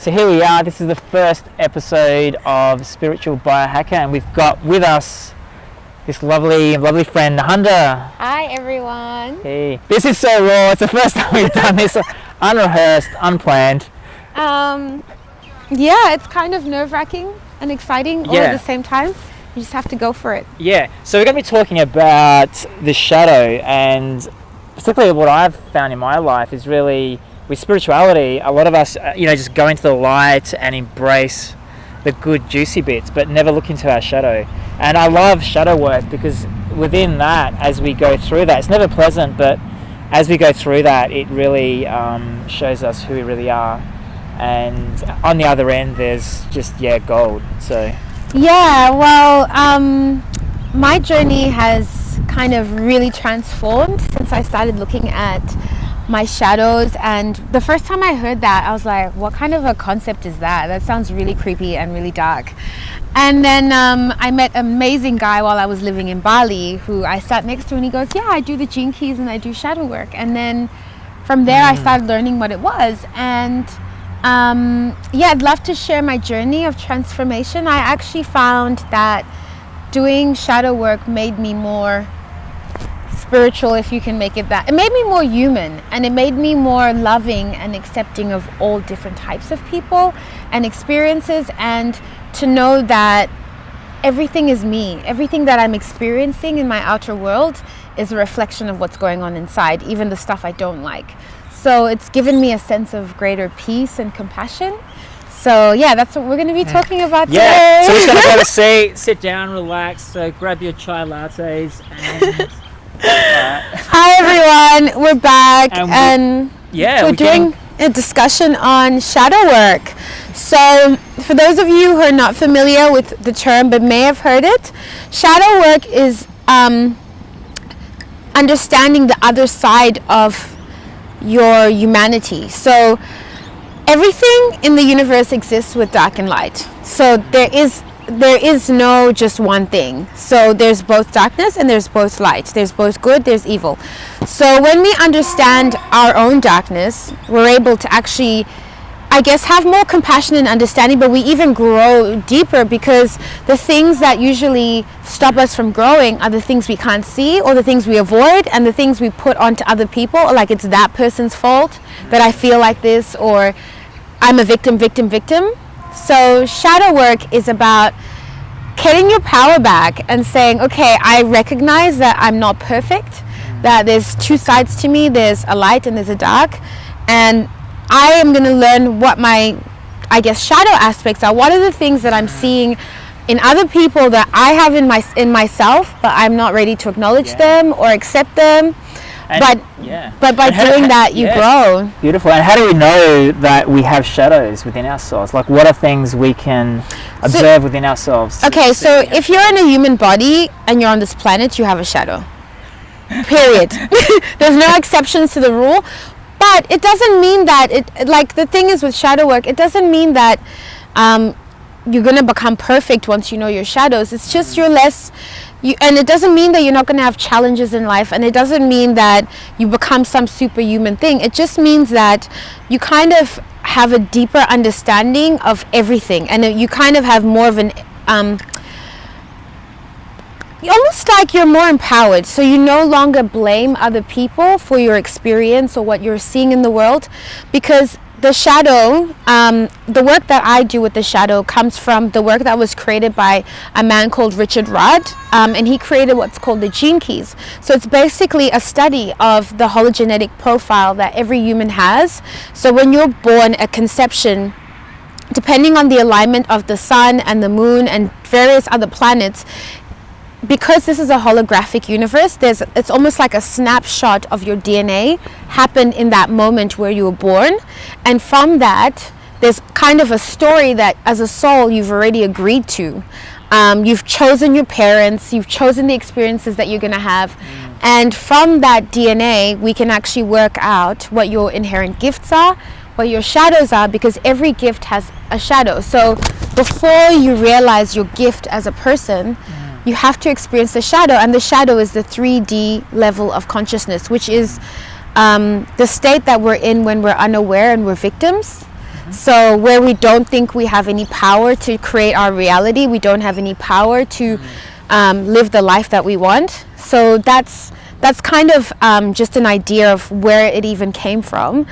So here we are, this is the first episode of Spiritual Biohacker, and we've got with us this lovely friend, Nehanda. Hi everyone. Hey. This is so raw, it's the first time we've done this, unrehearsed, unplanned. Yeah, it's kind of nerve-wracking and exciting all at the same time. You just have to go for it. Yeah, so we're going to be talking about the shadow, and particularly what I've found in my life is really, with spirituality, a lot of us, just go into the light and embrace the good, juicy bits, but never look into our shadow. And I love shadow work because within that, as we go through that, it's never pleasant, but as we go through that, it really shows us who we really are. And on the other end, there's just, gold. So yeah, well, my journey has kind of really transformed since I started looking at my shadows. And the first time I heard that, I was like, what kind of a concept is that? That sounds really creepy and really dark. And then I met an amazing guy while I was living in Bali who I sat next to, and he goes, yeah, I do the gene keys and I do shadow work. And then from there I started learning what it was. And I'd love to share my journey of transformation. I actually found that doing shadow work made me more spiritual, if you can make it that. It made me more human, and it made me more loving and accepting of all different types of people and experiences, and to know that everything is me. Everything that I'm experiencing in my outer world is a reflection of what's going on inside, even the stuff I don't like. So it's given me a sense of greater peace and compassion. So yeah, that's what we're going to be talking about today. So we're just going to have a seat, sit down, relax. So grab your chai lattes and... Hi everyone, we're back, and we're doing a discussion on shadow work. So for those of you who are not familiar with the term but may have heard it, shadow work is understanding the other side of your humanity. So everything in the universe exists with dark and light. So there is no just one thing. So there's both darkness and there's both light. There's both good, there's evil. So when we understand our own darkness, we're able to actually, I guess, have more compassion and understanding, but we even grow deeper, because the things that usually stop us from growing are the things we can't see, or the things we avoid, and the things we put onto other people, or like it's that person's fault that I feel like this, or I'm a victim. So shadow work is about getting your power back and saying, okay, I recognize that I'm not perfect, that there's two sides to me, there's a light and there's a dark, and I am going to learn what my, I guess, shadow aspects are. What are the things that I'm seeing in other people that I have in myself, but I'm not ready to acknowledge them or accept them. But by doing that, you grow. Beautiful. And how do we know that we have shadows within ourselves? Like, what are things we can observe within ourselves? Okay, so if you're in a human body and you're on this planet, you have a shadow. Period. There's no exceptions to the rule. But it doesn't mean that the thing is with shadow work, it doesn't mean that you're going to become perfect once you know your shadows. It's just you're less. And it doesn't mean that you're not going to have challenges in life, and it doesn't mean that you become some superhuman thing. It just means that you kind of have a deeper understanding of everything, and you kind of have more of an almost like you're more empowered. So you no longer blame other people for your experience or what you're seeing in the world, because the shadow, the work that I do with the shadow comes from the work that was created by a man called Richard Rudd, and he created what's called the gene keys. So it's basically a study of the hologenetic profile that every human has. So when you're born at conception, depending on the alignment of the sun and the moon and various other planets, because this is a holographic universe, it's almost like a snapshot of your DNA happened in that moment where you were born. And from that, there's kind of a story that as a soul you've already agreed to. You've chosen your parents, you've chosen the experiences that you're going to have. And from that DNA, we can actually work out what your inherent gifts are, what your shadows are, because every gift has a shadow. So before you realize your gift as a person, you have to experience the shadow, and the shadow is the 3D level of consciousness, which is the state that we're in when we're unaware and we're victims. So where we don't think we have any power to create our reality, we don't have any power to live the life that we want. So that's kind of just an idea of where it even came from.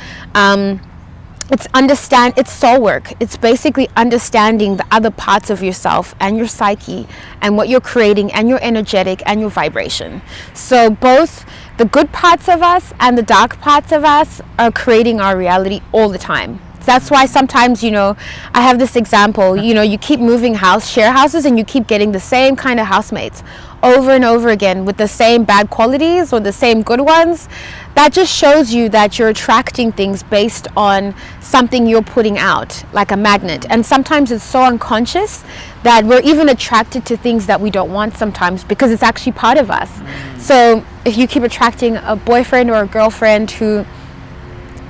It's soul work. It's basically understanding the other parts of yourself and your psyche and what you're creating and your energetic and your vibration. So both the good parts of us and the dark parts of us are creating our reality all the time. That's why sometimes, I have this example, you keep moving share houses, and you keep getting the same kind of housemates over and over again with the same bad qualities or the same good ones. That just shows you that you're attracting things based on something you're putting out, like a magnet. And sometimes it's so unconscious that we're even attracted to things that we don't want sometimes because it's actually part of us. So if you keep attracting a boyfriend or a girlfriend who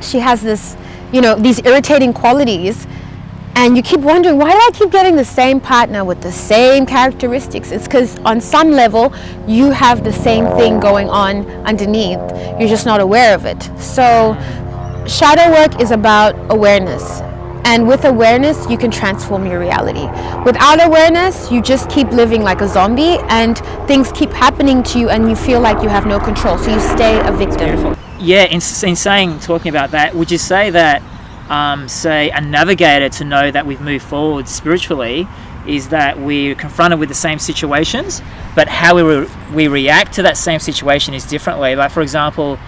she has this, these irritating qualities, and you keep wondering, why do I keep getting the same partner with the same characteristics? It's because on some level you have the same thing going on underneath. You're just not aware of it. So shadow work is about awareness. And with awareness, you can transform your reality. Without awareness, you just keep living like a zombie, and things keep happening to you and you feel like you have no control. So you stay a victim. Yeah, in talking about that, would you say that say a navigator to know that we've moved forward spiritually is that we're confronted with the same situations, but how we react to that same situation is differently? Like, for example,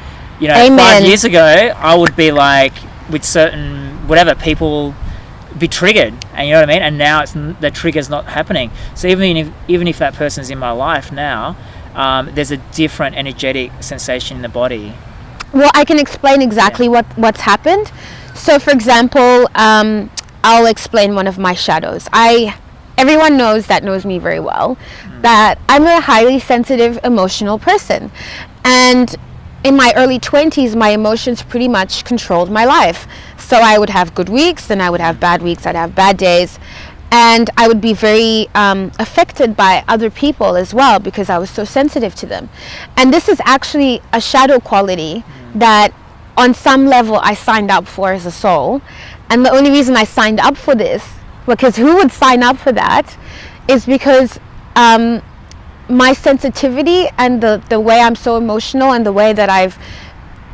Amen. 5 years ago, I would be like, with certain whatever people be triggered, and you know what I mean, and now the trigger's not happening. So even if that person's in my life now, there's a different energetic sensation in the body. Well, I can explain exactly what's happened. So, for example, I'll explain one of my shadows. Everyone knows me very well, that I'm a highly sensitive, emotional person. And in my early 20s, my emotions pretty much controlled my life. So I would have good weeks, then I would have bad weeks, I'd have bad days. And I would be very affected by other people as well because I was so sensitive to them. And this is actually a shadow quality that on some level I signed up for as a soul. And the only reason I signed up for this, because who would sign up for that, is because my sensitivity and the way I'm so emotional and the way that I've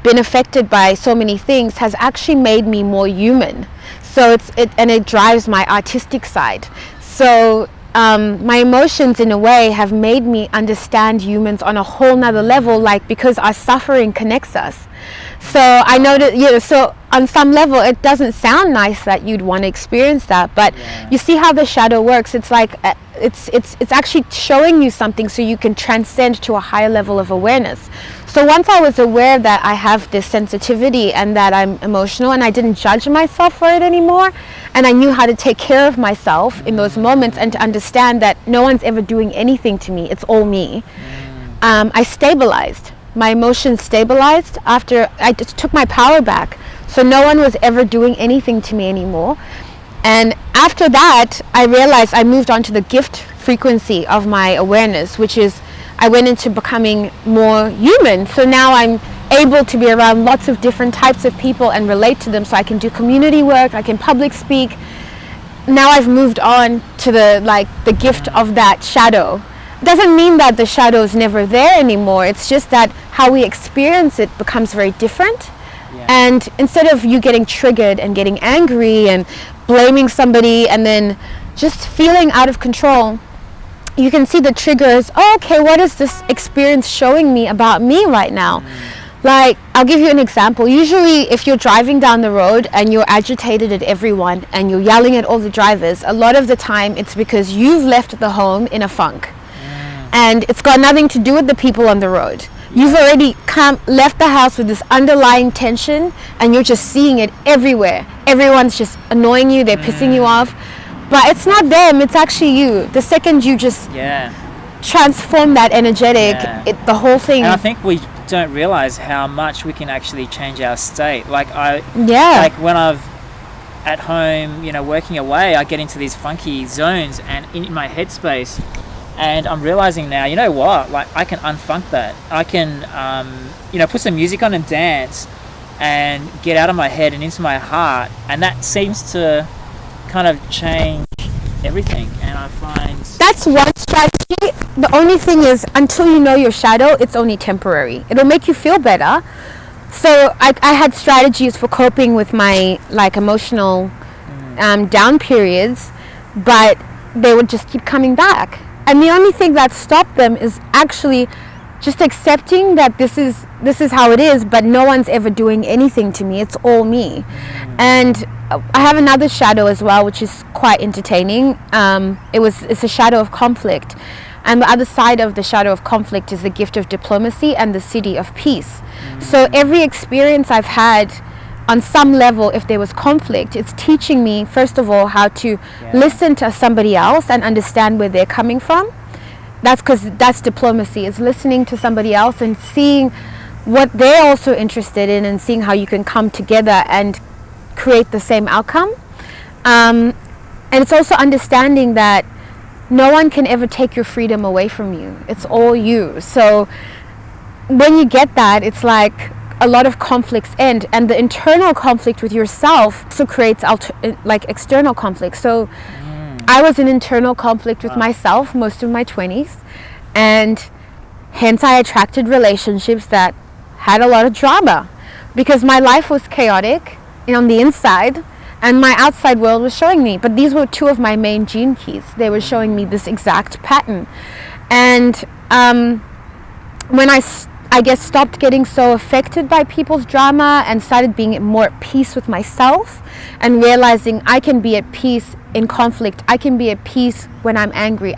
been affected by so many things has actually made me more human. So it drives my artistic side. So my emotions in a way have made me understand humans on a whole nother level, like because our suffering connects us. So I know that, so on some level it doesn't sound nice that you'd want to experience that, but you see how the shadow works. It's like it's actually showing you something so you can transcend to a higher level of awareness. So once I was aware that I have this sensitivity and that I'm emotional, and I didn't judge myself for it anymore, and I knew how to take care of myself in those moments and to understand that no one's ever doing anything to me, it's all me, I stabilized. My emotions stabilized after I just took my power back. So no one was ever doing anything to me anymore. And after that, I realized I moved on to the gift frequency of my awareness, which is I went into becoming more human. So now I'm able to be around lots of different types of people and relate to them. So I can do community work, I can public speak. Now I've moved on to the gift of that shadow. Doesn't mean that the shadow is never there anymore. It's just that how we experience it becomes very different. And instead of you getting triggered and getting angry and blaming somebody and then just feeling out of control, you can see the triggers. Oh, okay, what is this experience showing me about me right now? Like, I'll give you an example. Usually if you're driving down the road and you're agitated at everyone and you're yelling at all the drivers, a lot of the time it's because you've left the home in a funk. And it's got nothing to do with the people on the road. You've already left the house with this underlying tension, and you're just seeing it everywhere. Everyone's just annoying you, they're pissing you off. But it's not them, it's actually you. The second you just transform that energetic, the whole thing. And I think we don't realize how much we can actually change our state. Like when I've at home, working away, I get into these funky zones and in my headspace. And I'm realizing now, you know what? Like, I can unfunk that. I can, put some music on and dance, and get out of my head and into my heart, and that seems to kind of change everything. And I find That's one strategy. The only thing is, until you know your shadow, it's only temporary. It'll make you feel better. So I had strategies for coping with my like emotional down periods, but they would just keep coming back. And the only thing that stopped them is actually just accepting that this is how it is, but no one's ever doing anything to me. It's all me. And I have another shadow as well, which is quite entertaining. It's a shadow of conflict. And the other side of the shadow of conflict is the gift of diplomacy and the city of peace. So every experience I've had, on some level, if there was conflict, it's teaching me, first of all, how to listen to somebody else and understand where they're coming from. That's diplomacy, is listening to somebody else and seeing what they're also interested in, and seeing how you can come together and create the same outcome. And it's also understanding that no one can ever take your freedom away from you. It's all you. So when you get that, it's like a lot of conflicts end, and the internal conflict with yourself also creates external conflict. So I was in internal conflict with myself most of my 20s, and hence I attracted relationships that had a lot of drama, because my life was chaotic on the inside, and my outside world was showing me. But these were two of my main gene keys. They were showing me this exact pattern. And when I guess stopped getting so affected by people's drama and started being more at peace with myself, and realizing I can be at peace in conflict, I can be at peace when I'm angry,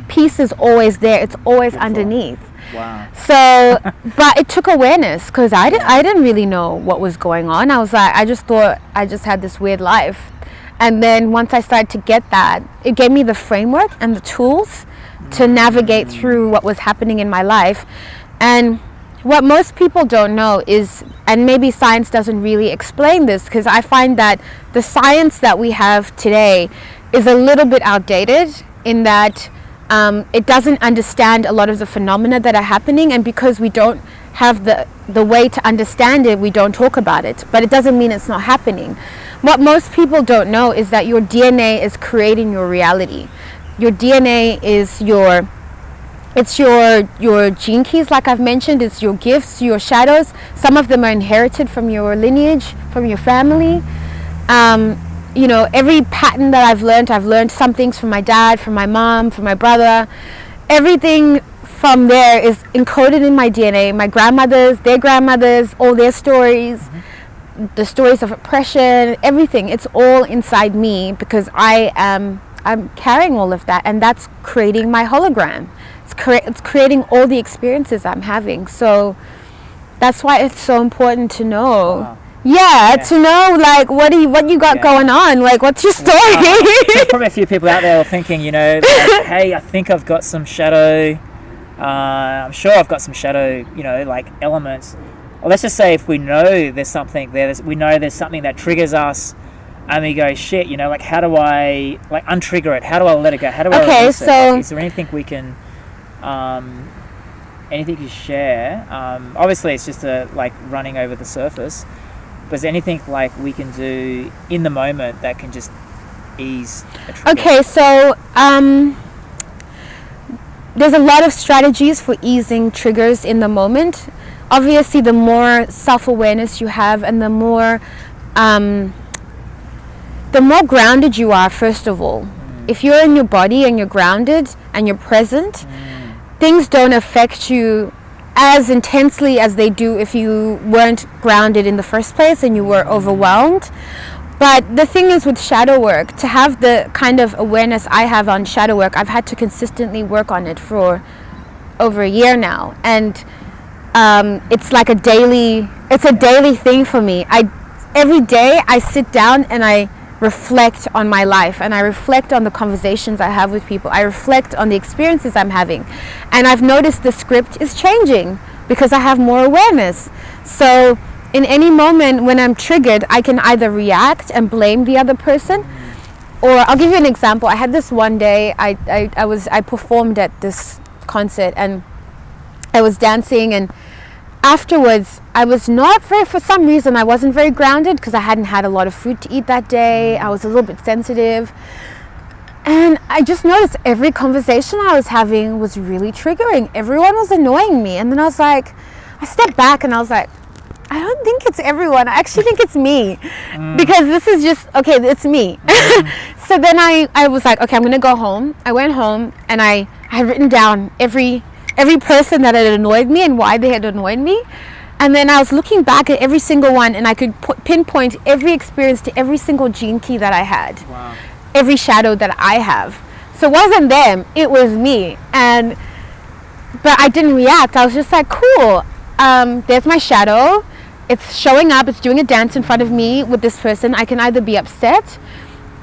peace is always there, it's always underneath. Wow. So but it took awareness, because I didn't really know what was going on. I was like, I just thought I just had this weird life. And then once I started to get that, it gave me the framework and the tools to navigate through what was happening in my life. And what most people don't know is, and maybe science doesn't really explain this, because I find that the science that we have today is a little bit outdated, in that it doesn't understand a lot of the phenomena that are happening, and because we don't have the way to understand it, we don't talk about it. But it doesn't mean it's not happening. What most people don't know is that your DNA is creating your reality. Your DNA is your gene keys, like I've mentioned. It's your gifts, your shadows. Some of them are inherited from your lineage, from your family. Every pattern that I've learned some things from my dad, from my mom, from my brother. Everything from there is encoded in my DNA. My grandmothers, their grandmothers, all their stories, the stories of oppression, everything. It's all inside me, because I'm carrying all of that, and that's creating my hologram. It's creating all the experiences I'm having. So that's why it's so important to know. Wow. Yeah, to know like what you got going on, like what's your story. There's probably a few people out there thinking, like, hey, I think I've got some shadow. I'm sure I've got some shadow, like elements. Well, let's just say if we know there's something there, we know there's something that triggers us, and we go, shit, like, how do I untrigger it? How do I let it go? How do I release it? Like, is there anything we can, anything you share? Obviously, it's just running over the surface. But is there anything like we can do in the moment that can just ease a trigger? Okay, so there's a lot of strategies for easing triggers in the moment. Obviously, the more self-awareness you have, and the more grounded you are, first of all. If you're in your body and you're grounded and you're present, things don't affect you as intensely as they do if you weren't grounded in the first place and you were overwhelmed. But the thing is, with shadow work, to have the kind of awareness I have on shadow work, I've had to consistently work on it for over a year now, and it's like a daily thing for me. Every day I sit down and I reflect on my life, and I reflect on the conversations I have with people. I reflect on the experiences I'm having, and I've noticed the script is changing because I have more awareness. So in any moment when I'm triggered, I can either react and blame the other person, or I'll give you an example. I had this one day, I performed at this concert, and I was dancing, and afterwards, I was not very, for some reason, I wasn't very grounded because I hadn't had a lot of food to eat that day. I was a little bit sensitive. And I just noticed every conversation I was having was really triggering. Everyone was annoying me. And then I stepped back and I was like, I don't think it's everyone. I actually think it's me. Because this is just, okay, it's me. So then I was like, okay, I'm going to go home. I went home and I had written down every person that had annoyed me and why they had annoyed me. And then I was looking back at every single one, and I could pinpoint every experience to every single gene key that I had. Wow. Every shadow that I have. So it wasn't them, it was me. But I didn't react. I was just like, cool, there's my shadow. It's showing up, it's doing a dance in front of me with this person. I can either be upset,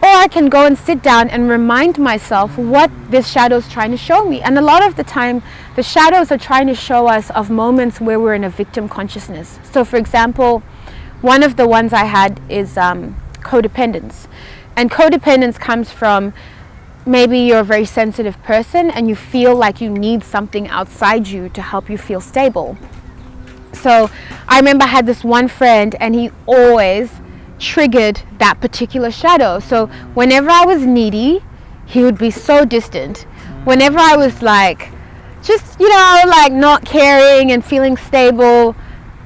or I can go and sit down and remind myself what this shadow is trying to show me. And a lot of the time, the shadows are trying to show us of moments where we're in a victim consciousness. So for example, one of the ones I had is codependence. And codependence comes from maybe you're a very sensitive person and you feel like you need something outside you to help you feel stable. So I remember I had this one friend, and he always triggered that particular shadow. So whenever I was needy, he would be so distant. Whenever I was like, just, like not caring and feeling stable,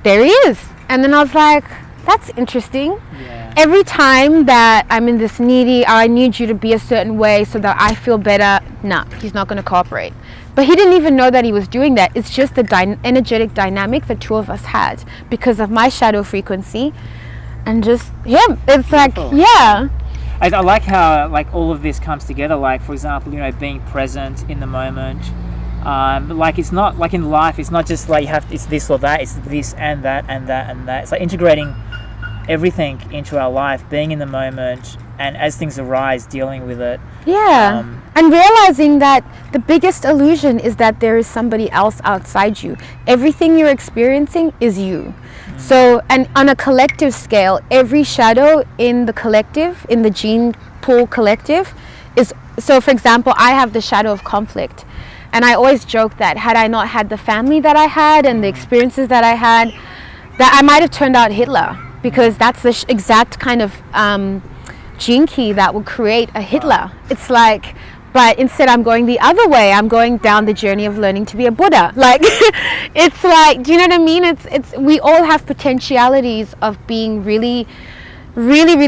there he is. And then I was like, that's interesting. Yeah. Every time that I'm in this needy, I need you to be a certain way so that I feel better, nah, he's not going to cooperate. But he didn't even know that he was doing that. It's just the energetic dynamic the two of us had because of my shadow frequency and just him. It's like, yeah. I like how like all of this comes together. Like, for example, being present in the moment. Like it's not like in life, it's not just like it's this or that, it's this and that and that and that. It's like integrating everything into our life, being in the moment, and as things arise, dealing with it. Yeah. And realizing that the biggest illusion is that there is somebody else outside you. Everything you're experiencing is you. So, and on a collective scale, every shadow in the collective, in the gene pool collective is, so for example, I have the shadow of conflict. And I always joke that had I not had the family that I had and the experiences that I had, that I might have turned out Hitler, because that's the exact kind of gene key that will create a Hitler. It's like, but instead I'm going the other way. I'm going down the journey of learning to be a Buddha. Like, it's like, do you know what I mean? It's we all have potentialities of being really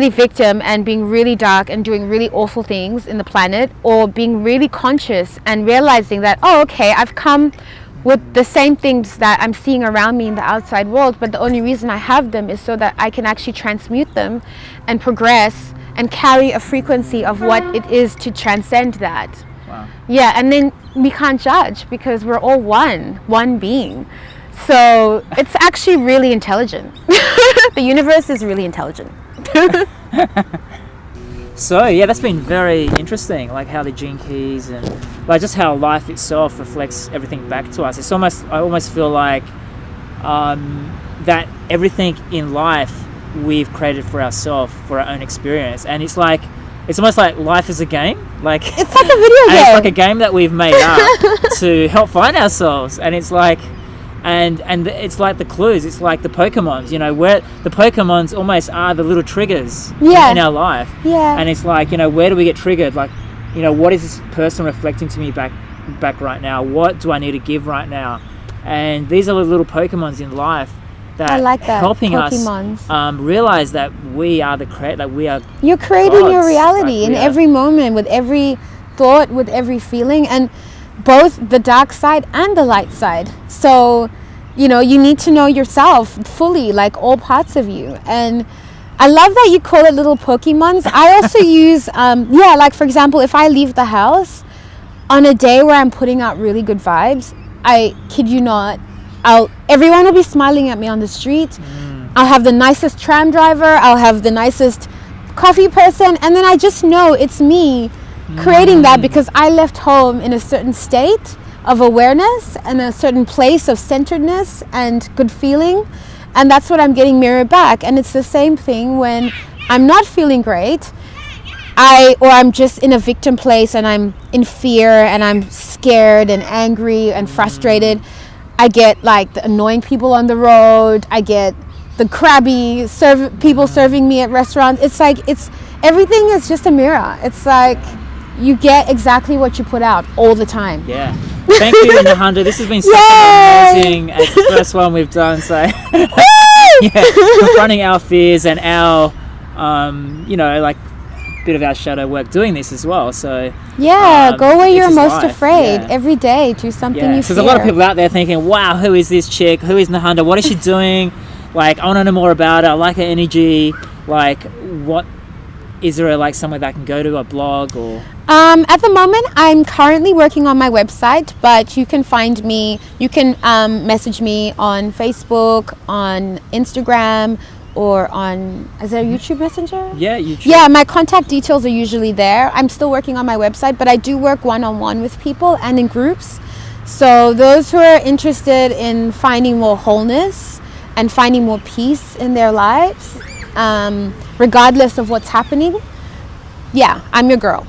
victim and being really dark and doing really awful things in the planet, or being really conscious and realizing that, oh, okay, I've come with the same things that I'm seeing around me in the outside world, but the only reason I have them is so that I can actually transmute them and progress and carry a frequency of what it is to transcend that. Wow. Yeah, and then we can't judge because we're all one being. So it's actually really intelligent. The universe is really intelligent. So yeah, that's been very interesting, like how the gene keys and like just how life itself reflects everything back to us. It's almost, I almost feel like that everything in life we've created for ourselves, for our own experience, and it's almost like life is a game. Like it's like a video game. It's like a game that we've made up to help find ourselves, and it's like. And it's like the clues, it's like the Pokemons, where the Pokemons almost are the little triggers in our life. Yeah. And it's like, where do we get triggered? Like, what is this person reflecting to me back right now? What do I need to give right now? And these are the little Pokemons in life that, I like that. helping Pokemons. us realize that we are that we are. You're creating gods. your reality Like, in every moment, with every thought, with every feeling, and both the dark side and the light side. So, you need to know yourself fully, like all parts of you. And I love that you call it little Pokemons. I also use, like for example, if I leave the house on a day where I'm putting out really good vibes, I kid you not, everyone will be smiling at me on the street. I'll have the nicest tram driver, I'll have the nicest coffee person, and then I just know it's me creating that because I left home in a certain state of awareness and a certain place of centeredness and good feeling, and that's what I'm getting mirrored back. And it's the same thing when I'm not feeling great, or I'm just in a victim place and I'm in fear and I'm scared and angry and frustrated. I get like the annoying people on the road. I get the crabby people serving me at restaurants. It's like everything is just a mirror. It's like you get exactly what you put out all the time. Yeah. Thank you, Nehanda. This has been such an amazing. It's the first one we've done. So yeah, confronting our fears and our like bit of our shadow work doing this as well. So go where you're most life. afraid every day. Do something you fear. There's a lot of people out there thinking, wow, who is this chick? Who is Nehanda? What is she doing? Like, I want to know more about her. I like her energy. Like, what is there like somewhere that I can go to, a blog or? At the moment, I'm currently working on my website, but you can find me. You can message me on Facebook, on Instagram, or on, is there a YouTube Messenger? Yeah, YouTube. Yeah, my contact details are usually there. I'm still working on my website, but I do work one-on-one with people and in groups. So those who are interested in finding more wholeness and finding more peace in their lives, regardless of what's happening, yeah, I'm your girl.